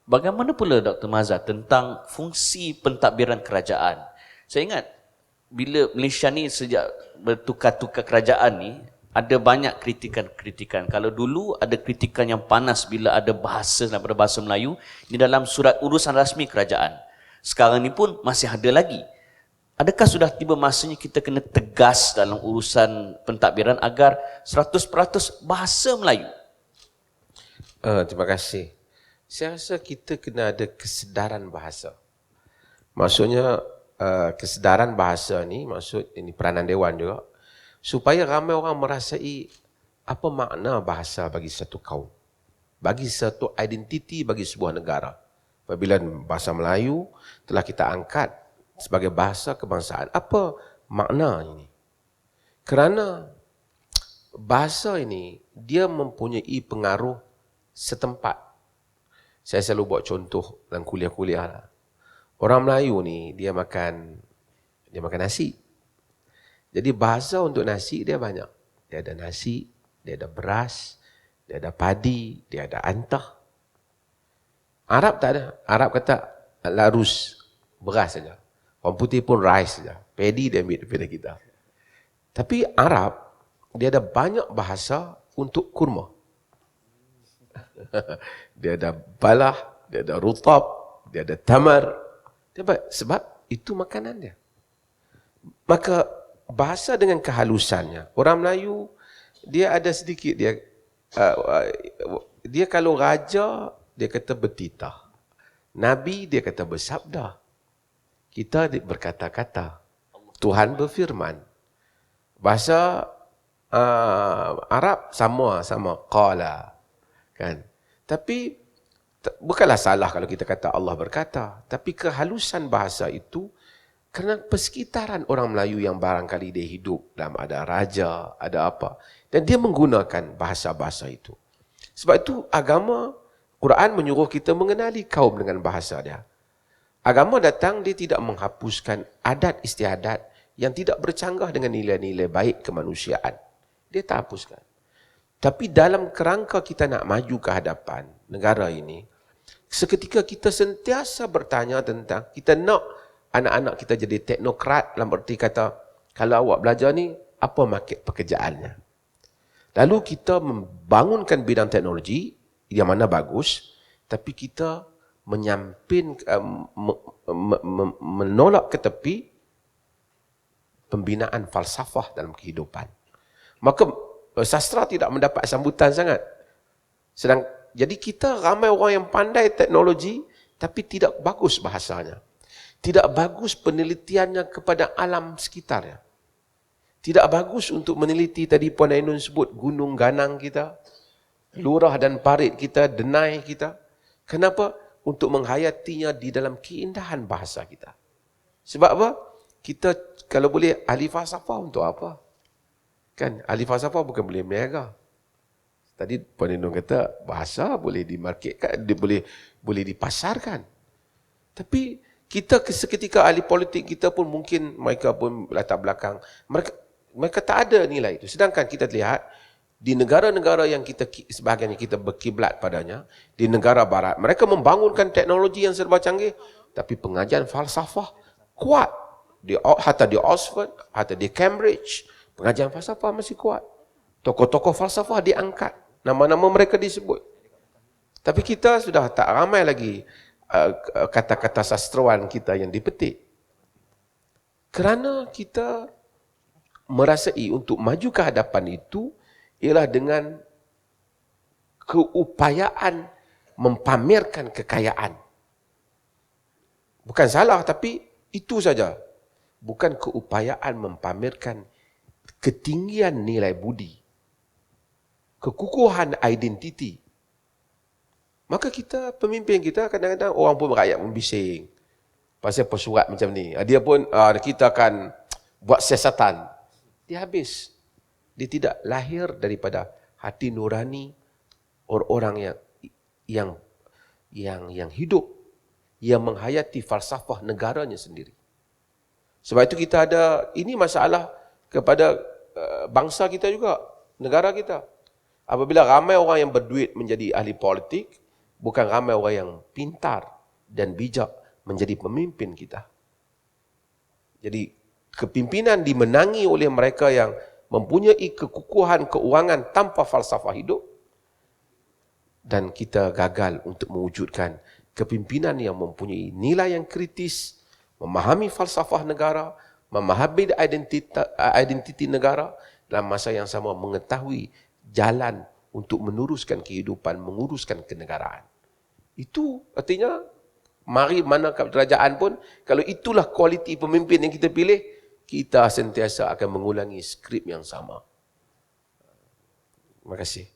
Bagaimana pula Dr. Mazhar tentang fungsi pentadbiran kerajaan? Saya ingat bila Malaysia ni sejak bertukar-tukar kerajaan ni, ada banyak kritikan-kritikan. Kalau dulu ada kritikan yang panas bila ada bahasa daripada bahasa Melayu di dalam surat urusan rasmi kerajaan. Sekarang ni pun masih ada lagi. Adakah sudah tiba masanya kita kena tegas dalam urusan pentadbiran agar 100% bahasa Melayu? Terima kasih. Saya rasa kita kena ada kesedaran bahasa. Maksudnya kesedaran bahasa ni, maksud ini peranan Dewan juga, supaya ramai orang merasai apa makna bahasa bagi satu kaum, bagi satu identiti, bagi sebuah negara. Apabila bahasa Melayu telah kita angkat sebagai bahasa kebangsaan, apa makna ini? Kerana bahasa ini dia mempunyai pengaruh setempat. Saya selalu buat contoh dalam kuliah-kuliah lah. Orang Melayu ni dia makan nasi. Jadi bahasa untuk nasi dia banyak. Dia ada nasi, dia ada beras, dia ada padi, dia ada antah. Arab tak ada. Arab kata larus, beras saja. Orang putih pun rice saja. Padi dia ambil daripada kita. Tapi Arab dia ada banyak bahasa untuk kurma. Dia ada balah, dia ada rutab, dia ada tamar. Sebab itu makanan dia. Maka bahasa dengan kehalusannya. Orang Melayu, dia ada sedikit, dia kalau raja, dia kata bertitah. Nabi, dia kata bersabda. Kita berkata-kata. Tuhan berfirman. Bahasa Arab sama qala. Kan? Tapi bukanlah salah kalau kita kata Allah berkata, tapi kehalusan bahasa itu kerana persekitaran orang Melayu yang barangkali dia hidup dalam ada raja, ada apa, dan dia menggunakan bahasa-bahasa itu. Sebab itu agama, Quran menyuruh kita mengenali kaum dengan bahasa dia. Agama datang, dia tidak menghapuskan adat istiadat yang tidak bercanggah dengan nilai-nilai baik kemanusiaan. Dia tak hapuskan. Tapi dalam kerangka kita nak maju ke hadapan negara ini, seketika kita sentiasa bertanya tentang, kita nak anak-anak kita jadi teknokrat, dalam erti kata, kalau awak belajar ni, apa market pekerjaannya? Lalu kita membangunkan bidang teknologi, yang mana bagus, tapi kita menolak ke tepi pembinaan falsafah dalam kehidupan. Maka sastra tidak mendapat sambutan sangat. Jadi kita ramai orang yang pandai teknologi, tapi tidak bagus bahasanya. Tidak bagus penelitiannya kepada alam sekitarnya. Tidak bagus untuk meneliti, tadi Puan Ainun sebut, gunung ganang kita, lurah dan parit kita, denai kita. Kenapa? Untuk menghayatinya di dalam keindahan bahasa kita. Sebab apa? Kita kalau boleh ahli falsafah untuk apa? Kan, ahli falsafah bukan boleh berniaga. Tadi Puan Ainun kata, bahasa boleh dimarketkan, boleh dipasarkan. Tapi kita seketika ahli politik kita pun mungkin mereka pun latar belakang. Mereka tak ada nilai itu. Sedangkan kita lihat, di negara-negara yang sebahagian kita berkiblat padanya, di negara barat, mereka membangunkan teknologi yang serba canggih, tapi pengajian falsafah kuat. Hatta di Oxford, hatta di Cambridge, pengajian falsafah masih kuat. Tokoh-tokoh falsafah diangkat. Nama-nama mereka disebut. Tapi kita sudah tak ramai lagi kata-kata sastrawan kita yang dipetik. Kerana kita merasai untuk maju ke hadapan itu ialah dengan keupayaan mempamerkan kekayaan. Bukan salah, tapi itu saja. Bukan keupayaan mempamerkan ketinggian nilai budi, kekukuhan identiti. Maka kita, pemimpin kita, kadang-kadang orang pun rakyat membising pasal pesurat macam ni. Dia pun, kita akan buat siasatan. Dia habis. Dia tidak lahir daripada hati nurani orang-orang yang hidup, yang menghayati falsafah negaranya sendiri. Sebab itu kita ada, ini masalah kepada bangsa kita juga, negara kita. Apabila ramai orang yang berduit menjadi ahli politik, bukan ramai orang yang pintar dan bijak menjadi pemimpin kita. Jadi kepimpinan dimenangi oleh mereka yang mempunyai kekukuhan keuangan tanpa falsafah hidup, dan kita gagal untuk mewujudkan kepimpinan yang mempunyai nilai yang kritis, memahami falsafah negara, memahami identiti negara, dalam masa yang sama mengetahui jalan untuk meneruskan kehidupan, menguruskan kenegaraan. Itu artinya, mari mana kerajaan pun, kalau itulah kualiti pemimpin yang kita pilih, kita sentiasa akan mengulangi skrip yang sama. Terima kasih.